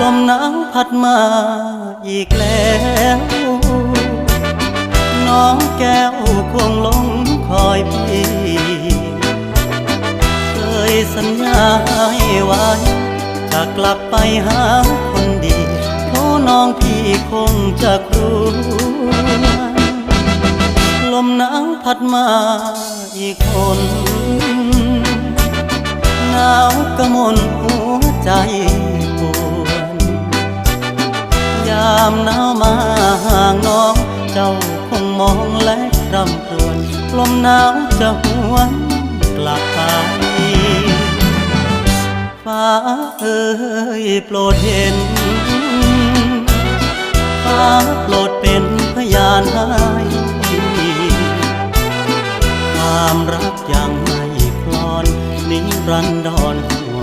ลมหนาวพัดมาอีกแล้วน้องแก้วคงหลงคอยพี่เคยสัญญาให้ไว้จะกลับไปหาคนดีเพราะน้องพี่คงจะกลัวลมหนาวพัดมาอีกคนหนาวกระมนหัวใจปวดยามหนาวมาห่างน้องเจ้าคงมองและรำครวญลมหนาวจะหวนกลับไปฟ้าเอ่ยโปรดเห็นฟ้าโปรดเป็นพยานให้ความรักยังไม่คลอนนิรันด